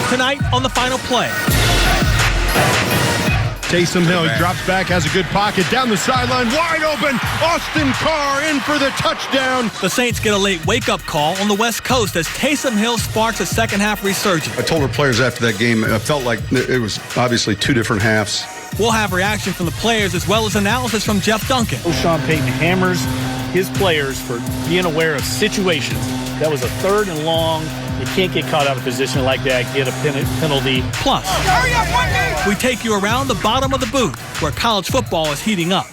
tonight on the Final Play. Taysom Hill, he drops back, has a good pocket, down the sideline, wide open. Austin Carr in for the touchdown. The Saints get a late wake-up call on the West Coast as Taysom Hill sparks a second-half resurgence. I told our players after that game, I felt like it was obviously two different halves. We'll have reaction from the players as well as analysis from Jeff Duncan. Sean Payton hammers his players for being aware of situations. That was a 3rd and long. You can't get caught out of a position like that, get a penalty. Plus, we take you around the bottom of the booth where college football is heating up.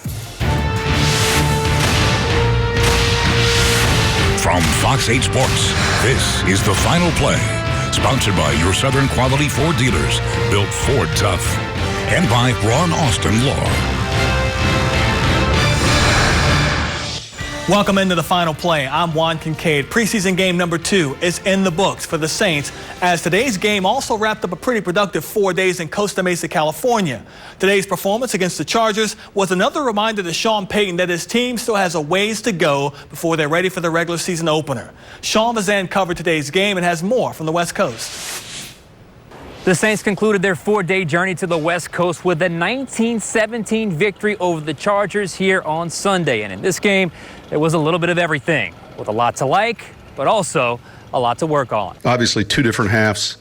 From Fox 8 Sports, this is The Final Play, sponsored by your Southern Quality Ford dealers, built Ford tough, and by Ron Austin Law. Welcome into the Final Play. I'm Juan Kincaid. Preseason game number 2 is in the books for the Saints, as today's game also wrapped up a pretty productive 4 days in Costa Mesa, California. Today's performance against the Chargers was another reminder to Sean Payton that his team still has a ways to go before they're ready for the regular season opener. Sean Vazan covered today's game and has more from the West Coast. The Saints concluded their 4-day journey to the West Coast with a 19-17 victory over the Chargers here on Sunday. And in this game, there was a little bit of everything, with a lot to like, but also a lot to work on. Obviously, two different halves.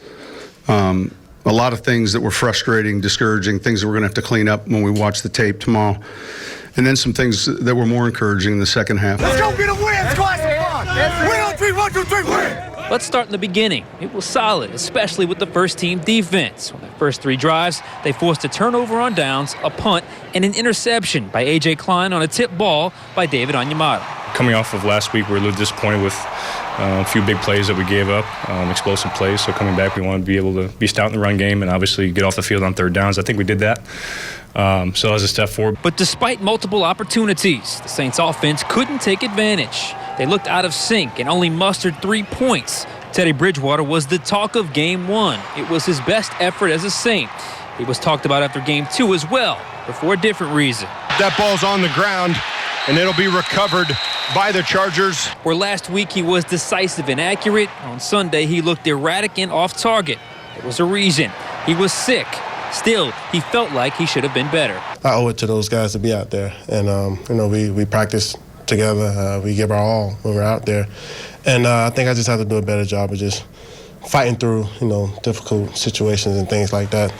A lot of things that were frustrating, discouraging, things that we're going to have to clean up when we watch the tape tomorrow. And then some things that were more encouraging in the second half. Let's go get a win, squad. Win on 3, 1, 2, 3, win. Let's start in the beginning. It was solid, especially with the first-team defense. On the first 3 drives, they forced a turnover on downs, a punt, and an interception by A.J. Klein on a tip ball by David Onyemata. Coming off of last week, we were a little disappointed with a few big plays that we gave up, explosive plays. So coming back, we wanted to be able to be stout in the run game and obviously get off the field on 3rd downs. I think we did that. So that was a step forward. But despite multiple opportunities, the Saints offense couldn't take advantage. They looked out of sync and only mustered 3 points. Teddy Bridgewater was the talk of Game 1. It was his best effort as a Saint. He was talked about after Game 2 as well, but for a different reason. That ball's on the ground, and it'll be recovered by the Chargers. Where last week he was decisive and accurate, on Sunday he looked erratic and off target. There was a reason. He was sick. Still, he felt like he should have been better. I owe it to those guys to be out there. And, we practice together. We give our all when we're out there. And I think I just have to do a better job of just fighting through, difficult situations and things like that.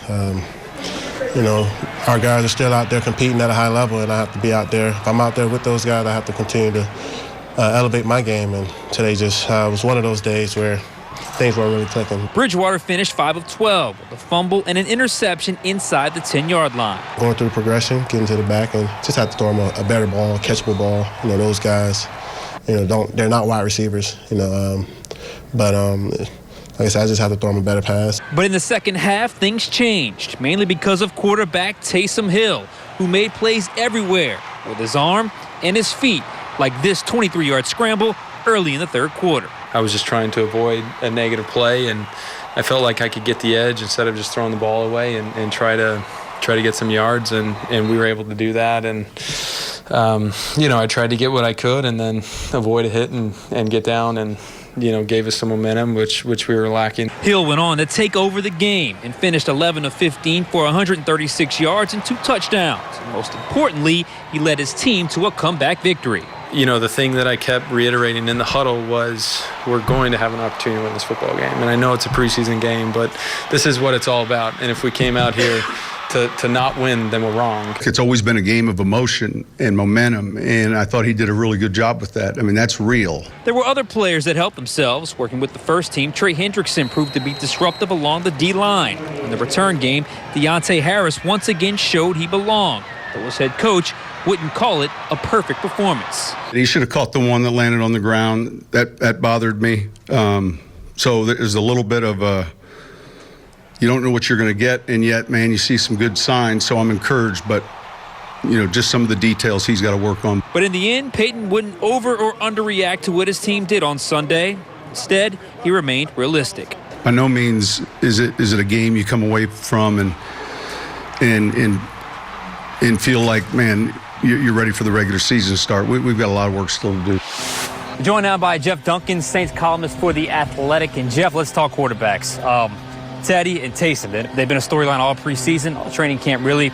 Our guys are still out there competing at a high level, and I have to be out there. If I'm out there with those guys, I have to continue to elevate my game. And today just was one of those days where things weren't really clicking. Bridgewater finished 5 of 12 with a fumble and an interception inside the 10-yard line. Going through the progression, getting to the back, and just have to throw them a better ball, a catchable ball. Those guys, they're not wide receivers, but like I said, I just have to throw them a better pass. But in the second half, things changed, mainly because of quarterback Taysom Hill, who made plays everywhere with his arm and his feet, like this 23-yard scramble early in the 3rd quarter. I was just trying to avoid a negative play, and I felt like I could get the edge instead of just throwing the ball away and try to get some yards, and we were able to do that. And I tried to get what I could and then avoid a hit and get down, and gave us some momentum, which we were lacking. Hill went on to take over the game and finished 11 of 15 for 136 yards and 2 touchdowns. And most importantly, he led his team to a comeback victory. The thing that I kept reiterating in the huddle was we're going to have an opportunity to win this football game. And I know it's a preseason game, but this is what it's all about. And if we came out here to not win, then we're wrong. It's always been a game of emotion and momentum, and I thought he did a really good job with that. I mean, that's real. There were other players that helped themselves. Working with the first team, Trey Hendrickson proved to be disruptive along the D-line. In the return game, Deontay Harris once again showed he belonged, though his head coach wouldn't call it a perfect performance. He should have caught the one that landed on the ground. That bothered me. So there's a little bit of you don't know what you're going to get, and yet, man, you see some good signs. So I'm encouraged, but just some of the details he's got to work on. But in the end, Payton wouldn't over or underreact to what his team did on Sunday. Instead, he remained realistic. By no means is it a game you come away from and feel like, man, you're ready for the regular season to start. We've got a lot of work still to do. Joined now by Jeff Duncan, Saints columnist for The Athletic. And Jeff, let's talk quarterbacks. Teddy and Taysom. They've been a storyline all preseason, all training camp, really.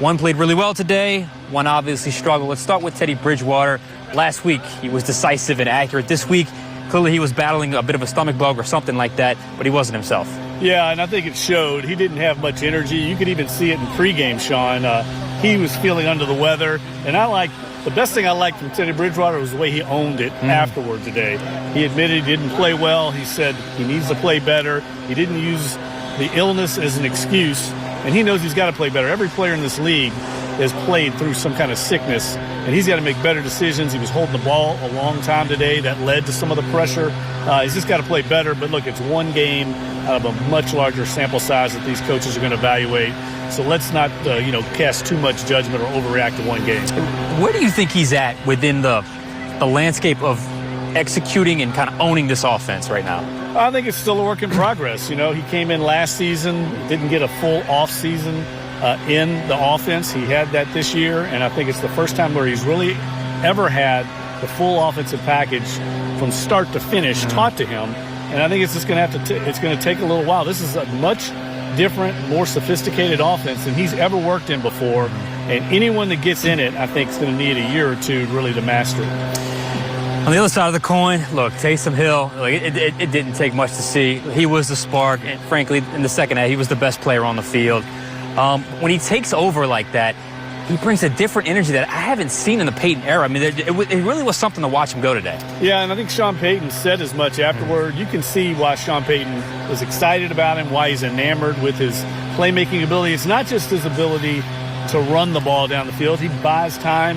One played really well today. One obviously struggled. Let's start with Teddy Bridgewater. Last week, he was decisive and accurate. This week, clearly he was battling a bit of a stomach bug or something like that, but he wasn't himself. Yeah, and I think it showed. He didn't have much energy. You could even see it in pregame, Sean. He was feeling under the weather. And the best thing I liked from Teddy Bridgewater was the way he owned it afterward today. He admitted he didn't play well. He said he needs to play better. He didn't use the illness as an excuse. And he knows he's got to play better. Every player in this league has played through some kind of sickness, and he's got to make better decisions. He was holding the ball a long time today. That led to some of the pressure. He's just got to play better. But look, it's one game out of a much larger sample size that these coaches are going to evaluate. So let's not, cast too much judgment or overreact to one game. Where do you think he's at within the landscape of executing and kind of owning this offense right now? I think it's still a work in progress. He came in last season, didn't get a full off season in the offense. He had that this year, and I think it's the first time where he's really ever had the full offensive package from start to finish taught to him. And I think it's just going to it's going to take a little while. This is a much different, more sophisticated offense than he's ever worked in before. And anyone that gets in it, I think, is going to need a year or two really to master it. On the other side of the coin, look, Taysom Hill, it didn't take much to see. He was the spark, and frankly, in the second half, he was the best player on the field. When he takes over like that, he brings a different energy that I haven't seen in the Peyton era. I mean, it really was something to watch him go today. Yeah, and I think Sean Payton said as much afterward. You can see why Sean Payton was excited about him, why he's enamored with his playmaking ability. It's not just his ability to run the ball down the field. He buys time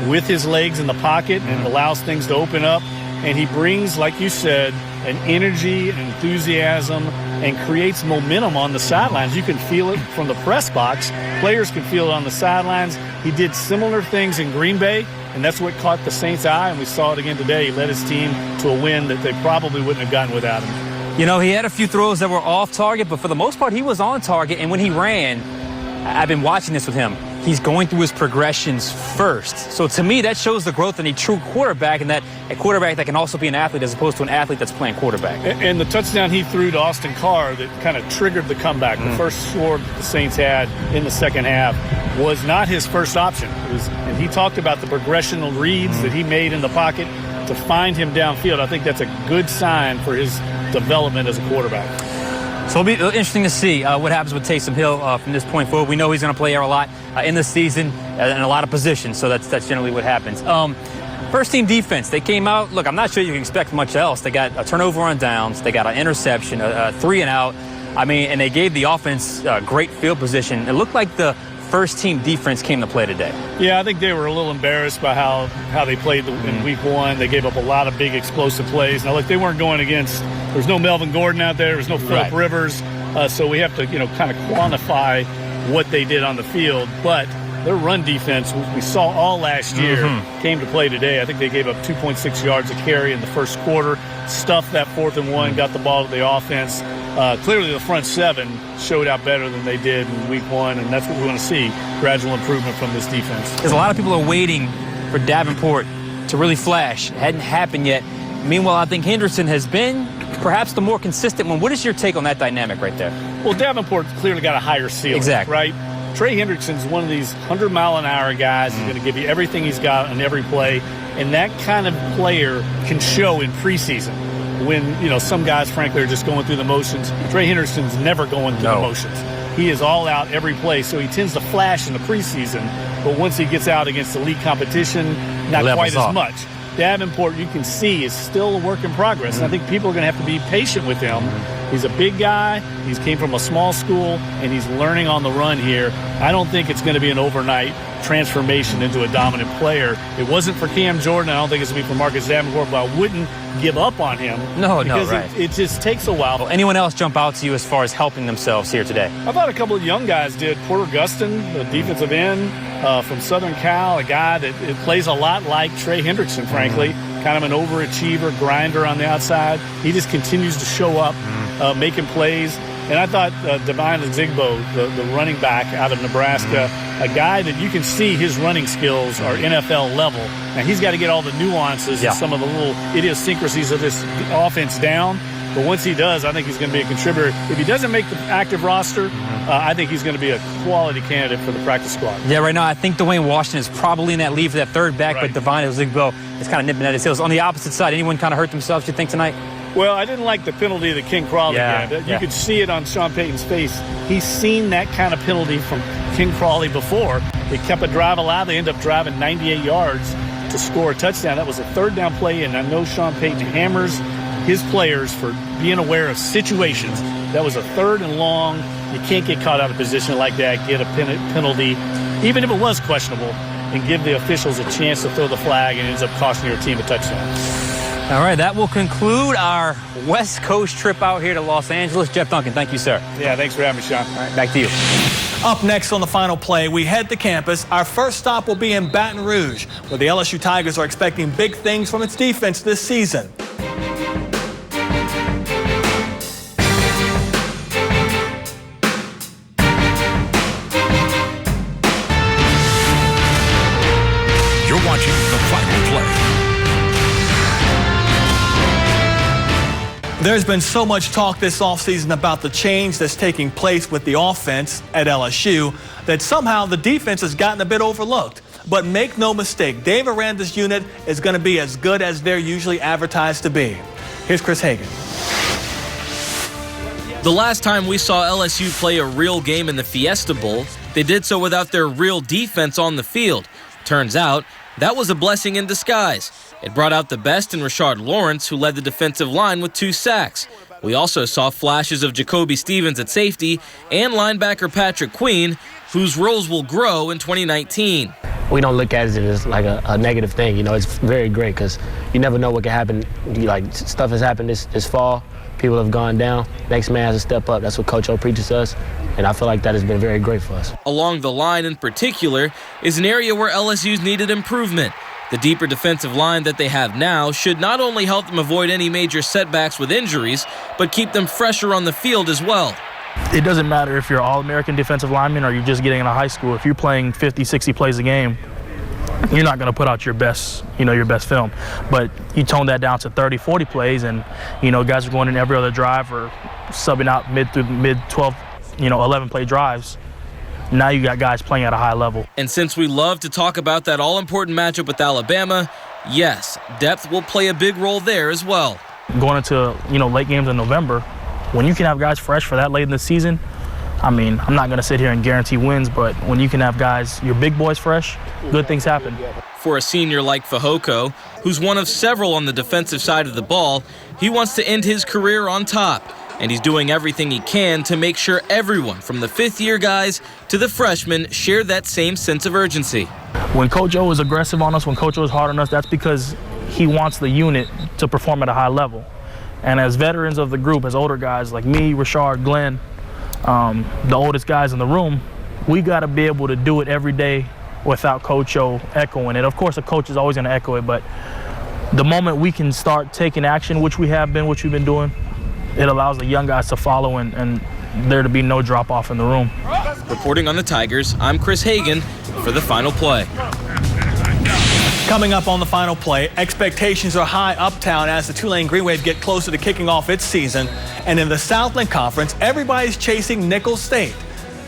with his legs in the pocket and allows things to open up. And he brings, like you said, an energy and enthusiasm and creates momentum on the sidelines. You can feel it from the press box. Players can feel it on the sidelines. He did similar things in Green Bay, and that's what caught the Saints' eye, and we saw it again today. He led his team to a win that they probably wouldn't have gotten without him. He had a few throws that were off target, but for the most part, he was on target. And when he ran, I've been watching this with him. He's going through his progressions first. So to me, that shows the growth in a true quarterback, and that a quarterback that can also be an athlete as opposed to an athlete that's playing quarterback. And the touchdown he threw to Austin Carr that kind of triggered the comeback, the first score that the Saints had in the second half, was not his first option. And he talked about the progressional reads that he made in the pocket to find him downfield. I think that's a good sign for his development as a quarterback. So it'll be interesting to see what happens with Taysom Hill from this point forward. We know he's going to play air a lot in the season in a lot of positions, so that's generally what happens. First-team defense, they came out. Look, I'm not sure you can expect much else. They got a turnover on downs. They got an interception, a 3-and-out. And they gave the offense great field position. It looked like the first-team defense came to play today. Yeah, I think they were a little embarrassed by how they played in Week 1. They gave up a lot of big explosive plays. Now, look, they weren't going against – there's no Melvin Gordon out there. There's no Phillip Rivers. So we have to, kind of quantify what they did on the field. But their run defense, we saw all last year, came to play today. I think they gave up 2.6 yards a carry in the first quarter, stuffed that 4th and 1, got the ball to the offense. Clearly the front seven showed out better than they did in Week 1, and that's what we want to see, gradual improvement from this defense. Because a lot of people are waiting for Davenport to really flash. It hadn't happened yet. Meanwhile, I think Henderson has been perhaps the more consistent one. What is your take on that dynamic right there? Well, Davenport clearly got a higher ceiling, right? Trey Hendrickson's one of these 100-mile-an-hour guys. He's going to give you everything he's got on every play, and that kind of player can show in preseason when, some guys, frankly, are just going through the motions. Trey Hendrickson's never going through the motions. He is all out every play, so he tends to flash in the preseason, but once he gets out against elite competition, not quite as much. Davenport, you can see, is still a work in progress. And I think people are going to have to be patient with him. He's a big guy. He came from a small school, and he's learning on the run here. I don't think it's going to be an overnight transformation into a dominant player. It wasn't for Cam Jordan. I don't think it's going to be for Marcus Davenport, but I wouldn't give up on him. Because it just takes a while. Well, anyone else jump out to you as far as helping themselves here today? I thought a couple of young guys did. Porter Gustin, the defensive end from Southern Cal, a guy that plays a lot like Trey Hendrickson, frankly. Kind of an overachiever, grinder on the outside. He just continues to show up, making plays. And I thought Devine Zigbo, the running back out of Nebraska, a guy that you can see his running skills are NFL level. Now, he's got to get all the nuances and some of the little idiosyncrasies of this offense down. But once he does, I think he's going to be a contributor. If he doesn't make the active roster, I think he's going to be a quality candidate for the practice squad. Yeah, right now I think Dwayne Washington is probably in that lead for that third back, but Devine Ozigbo is kind of nipping at his heels. On the opposite side, anyone kind of hurt themselves, you think, tonight? Well, I didn't like the penalty that King Crawley gave. You could see it on Sean Payton's face. He's seen that kind of penalty from King Crawley before. They kept a drive alive. They ended up driving 98 yards to score a touchdown. That was a third down play, and I know Sean Payton hammers his players for being aware of situations. That was a 3rd and long. You can't get caught out of position like that, get a penalty, even if it was questionable, and give the officials a chance to throw the flag, and it ends up costing your team a touchdown. All right, that will conclude our West Coast trip out here to Los Angeles. Jeff Duncan, thank you, sir. Yeah, thanks for having me, Sean. All right, back to you. Up next on the Final Play, we head to campus. Our first stop will be in Baton Rouge, where the LSU Tigers are expecting big things from its defense this season. You're watching the Final Play. There's been so much talk this offseason about the change that's taking place with the offense at LSU that somehow the defense has gotten a bit overlooked. But make no mistake, Dave Aranda's unit is going to be as good as they're usually advertised to be. Here's Chris Hagan. The last time we saw LSU play a real game in the Fiesta Bowl, they did so without their real defense on the field. Turns out, that was a blessing in disguise. It brought out the best in Rashard Lawrence, who led the defensive line with 2 sacks. We also saw flashes of Jacoby Stevens at safety and linebacker Patrick Queen, whose roles will grow in 2019. We don't look at it as like a negative thing. You know, it's very great because you never know what can happen. Like, stuff has happened this fall. People have gone down. Next man has to step up. That's what Coach O preaches us, and I feel like that has been very great for us. Along the line in particular is an area where LSU's needed improvement. The deeper defensive line that they have now should not only help them avoid any major setbacks with injuries, but keep them fresher on the field as well. It doesn't matter if you're an All-American defensive lineman or you're just getting into high school. If you're playing 50, 60 plays a game, you're not going to put out your best film. But you tone that down to 30, 40 plays, and, guys are going in every other drive or subbing out mid 12, 11-play drives. Now you got guys playing at a high level. And since we love to talk about that all-important matchup with Alabama, yes, depth will play a big role there as well. Going into, late games in November, when you can have guys fresh for that late in the season, I'm not going to sit here and guarantee wins, but when you can have guys, your big boys fresh, good things happen. For a senior like Fehoko, who's one of several on the defensive side of the ball, he wants to end his career on top. And he's doing everything he can to make sure everyone, from the fifth-year guys to the freshmen, share that same sense of urgency. When Coach O is aggressive on us, when Coach O is hard on us, that's because he wants the unit to perform at a high level. And as veterans of the group, as older guys like me, Rashard, Glenn, the oldest guys in the room, we got to be able to do it every day without Coach O echoing it. Of course, a coach is always going to echo it, but the moment we can start taking action, which we've been doing, it allows the young guys to follow and there to be no drop-off in the room. Reporting on the Tigers, I'm Chris Hagan for the Final Play. Coming up on the Final Play, expectations are high uptown as the Tulane Green Wave get closer to kicking off its season. And in the Southland Conference, everybody's chasing Nicholls State.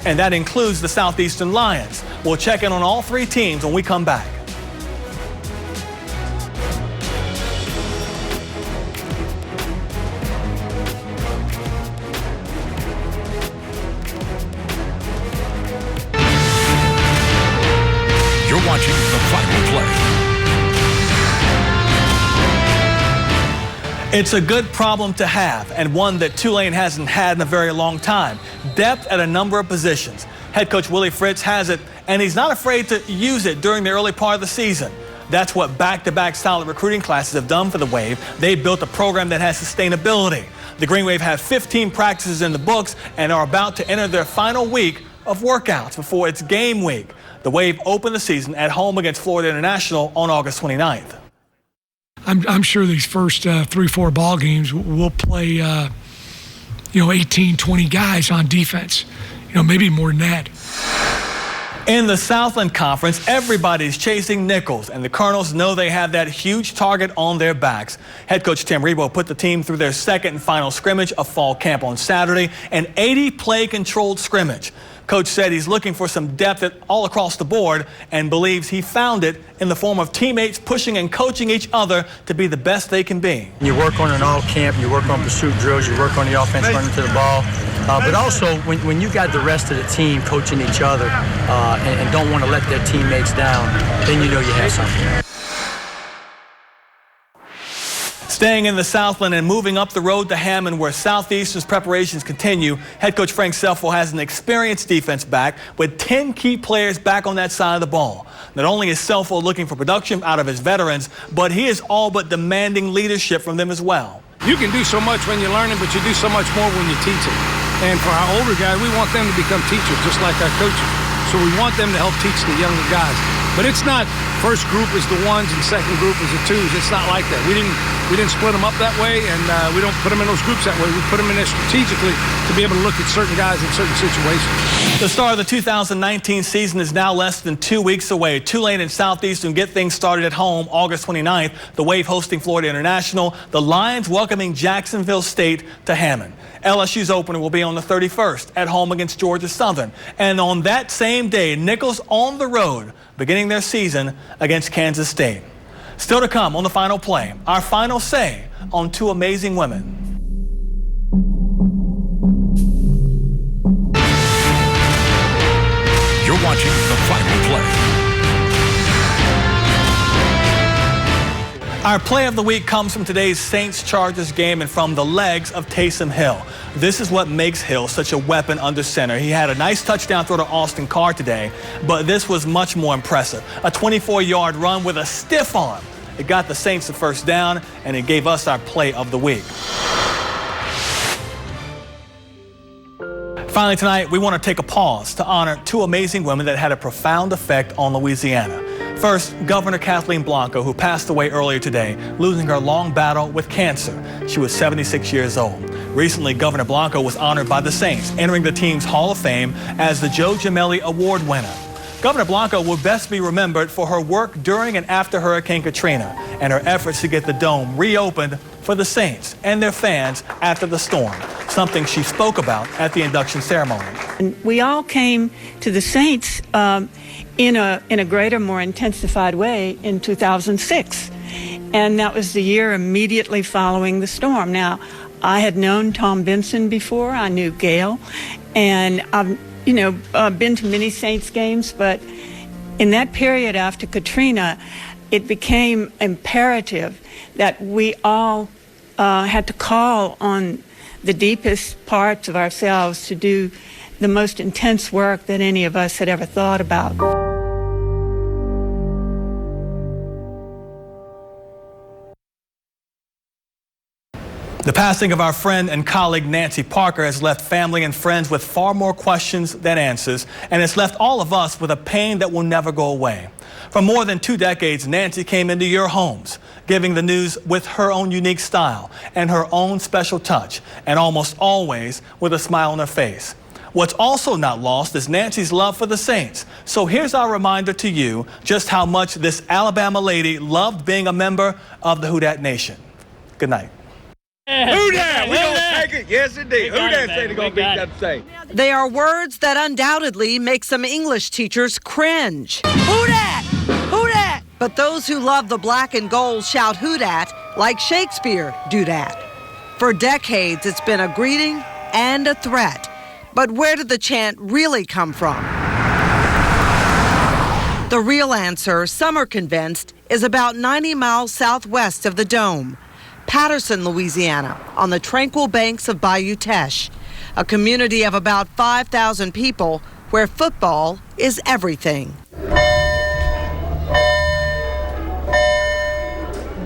And that includes the Southeastern Lions. We'll check in on all 3 teams when we come back. You're watching the Final Play. It's a good problem to have, and one that Tulane hasn't had in a very long time. Depth at a number of positions. Head coach Willie Fritz has it, and he's not afraid to use it during the early part of the season. That's what back-to-back solid recruiting classes have done for the Wave. They built a program that has sustainability. The Green Wave have 15 practices in the books and are about to enter their final week of workouts before its game week. The Wave opened the season at home against Florida International on August 29th. I'm sure these first 3-4 ball games we'll play 18, 20 guys on defense, maybe more than that. In the Southland Conference, everybody's chasing Nichols, and the Colonels know they have that huge target on their backs. Head coach Tim Rebo put the team through their second and final scrimmage of fall camp on Saturday, an 80-play controlled scrimmage. Coach said he's looking for some depth all across the board and believes he found it in the form of teammates pushing and coaching each other to be the best they can be. You work on an all camp, you work on pursuit drills, you work on the offense running to the ball. But also, when you got the rest of the team coaching each other and don't want to let their teammates down, then you know you have something. Staying in the Southland and moving up the road to Hammond, where Southeastern's preparations continue, head coach Frank Selfo has an experienced defense back with 10 key players back on that side of the ball. Not only is Selfo looking for production out of his veterans, but he is all but demanding leadership from them as well. You can do so much when you're learning, but you do so much more when you're teaching. And for our older guys, we want them to become teachers, just like our coaches. So we want them to help teach the younger guys. But it's not first group is the ones and second group is the twos. It's not like that. We didn't split them up that way, and we don't put them in those groups that way. We put them in there strategically to be able to look at certain guys in certain situations. The start of the 2019 season is now less than 2 weeks away. Tulane and Southeastern get things started at home August 29th. The Wave hosting Florida International. The Lions welcoming Jacksonville State to Hammond. LSU's opener will be on the 31st at home against Georgia Southern. And on that same day, Nichols on the road, beginning their season against Kansas State. Still to come on the Final Play, our final say on two amazing women. You're watching the Final Play. Our play of the week comes from today's Saints-Chargers game and from the legs of Taysom Hill. This is what makes Hill such a weapon under center. He had a nice touchdown throw to Austin Carr today, but this was much more impressive. A 24-yard run with a stiff arm. It got the Saints the first down, and it gave us our play of the week. Finally tonight, we want to take a pause to honor two amazing women that had a profound effect on Louisiana. First, Governor Kathleen Blanco, who passed away earlier today, losing her long battle with cancer. She was 76 years old. Recently, Governor Blanco was honored by the Saints, entering the team's Hall of Fame as the Joe Gemelli Award winner. Governor Blanco will best be remembered for her work during and after Hurricane Katrina and her efforts to get the dome reopened for the Saints and their fans after the storm, something she spoke about at the induction ceremony. And we all came to the Saints in a greater, more intensified way in 2006. And that was the year immediately following the storm. Now, I had known Tom Benson before. I knew Gail. And I've, been to many Saints games. But in that period after Katrina, it became imperative that we all had to call on the deepest parts of ourselves to do the most intense work that any of us had ever thought about. The passing of our friend and colleague Nancy Parker has left family and friends with far more questions than answers, and it's left all of us with a pain that will never go away. For more than 2 decades, Nancy came into your homes, giving the news with her own unique style and her own special touch, and almost always with a smile on her face. What's also not lost is Nancy's love for the Saints. So here's our reminder to you just how much this Alabama lady loved being a member of the Who Dat Nation. Good night. Who Dat? We gonna take it. Yes, indeed. Who Dat say they're gonna beat that Saints? They are words that undoubtedly make some English teachers cringe. Who Dat? Who Dat? But those who love the black and gold shout who dat like Shakespeare do dat. For decades, it's been a greeting and a threat. But where did the chant really come from? The real answer, some are convinced, is about 90 miles southwest of the Dome. Patterson, Louisiana, on the tranquil banks of Bayou Teche, a community of about 5,000 people where football is everything.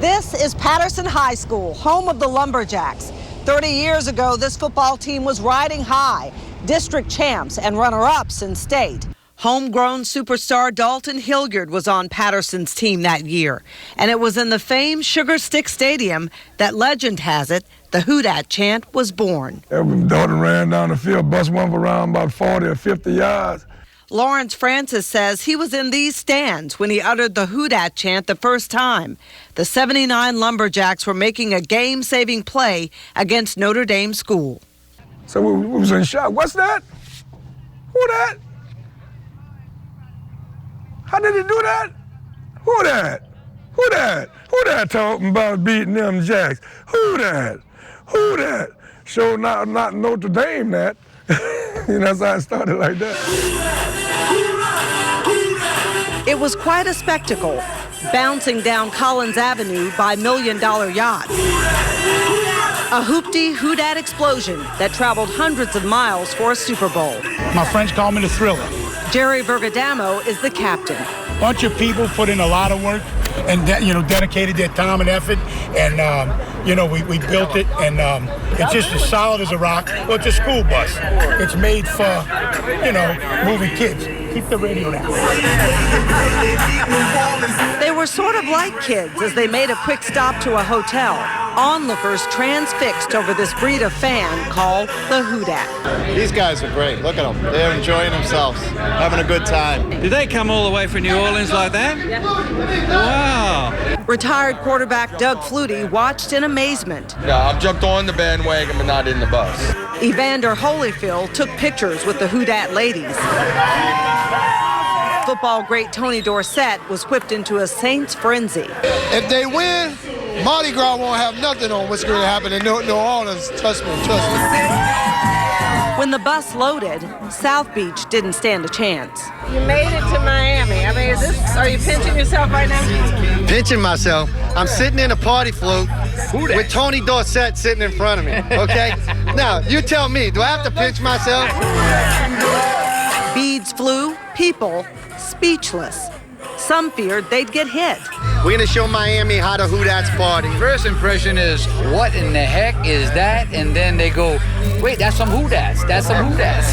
This is Patterson High School, home of the Lumberjacks. 30 years ago, this football team was riding high, district champs and runner-ups in state. Homegrown superstar Dalton Hilliard was on Patterson's team that year, and it was in the famed Sugar Stick Stadium that legend has it the Who Dat chant was born. Dalton ran down the field, bust one for around about 40 or 50 yards. Lawrence Francis says he was in these stands when he uttered the Who Dat chant the first time. The 79 Lumberjacks were making a game-saving play against Notre Dame school. So we was in shock. What's that? Who that? How did he do that? Who that? Who that? Who that talking about beating them Jacks? Who that? Who that? Sure not Notre Dame that. You know, that's how it started like that. It was quite a spectacle, bouncing down Collins Avenue by million-dollar yachts. A hoopty Who Dat explosion that traveled hundreds of miles for a Super Bowl. My friends call me the Thriller. Jerry Vergadamo is the captain. Bunch of people put in a lot of work and dedicated their time and effort, and we built it, and it's just as solid as a rock. Well, it's a school bus. It's made for moving kids. Keep the radio down. They were sort of like kids as they made a quick stop to a hotel. Onlookers transfixed over this breed of fan called the Who Dat. These guys are great. Look at them. They're enjoying themselves, having a good time. Did they come all the way from New Orleans like that? Yeah. Wow. Retired quarterback Doug Flutie watched in amazement. Yeah, I've jumped on the bandwagon, but not in the bus. Evander Holyfield took pictures with the Who Dat ladies. Football great Tony Dorsett was whipped into a Saints frenzy. If they win, Mardi Gras won't have nothing on what's going to happen in New Orleans. Trust me. When the bus loaded, South Beach didn't stand a chance. You made it to Miami. I mean, are you pinching yourself right now? Pinching myself. I'm sitting in a party float with Tony Dorsett sitting in front of me, okay? Now, you tell me, do I have to pinch myself? Beads flew, people speechless. Some feared they'd get hit. We're going to show Miami how to Who Dat's party. First impression is, what in the heck is that? And then they go, wait, that's some Who Dats. That's some Who Dats.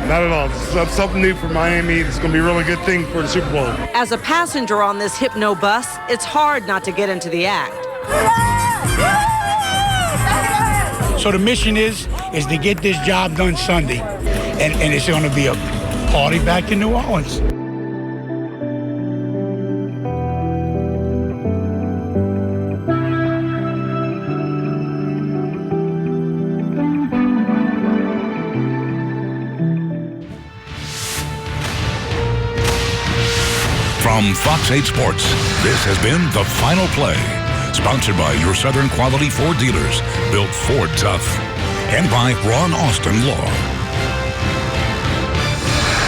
Not at all. That's something new for Miami. It's going to be a really good thing for the Super Bowl. As a passenger on this hypno bus, it's hard not to get into the act. So the mission is to get this job done Sunday, and it's going to be a party back in New Orleans. From Fox 8 Sports, this has been The Final Play, sponsored by your Southern Quality Ford dealers, built Ford tough, and by Ron Austin Law.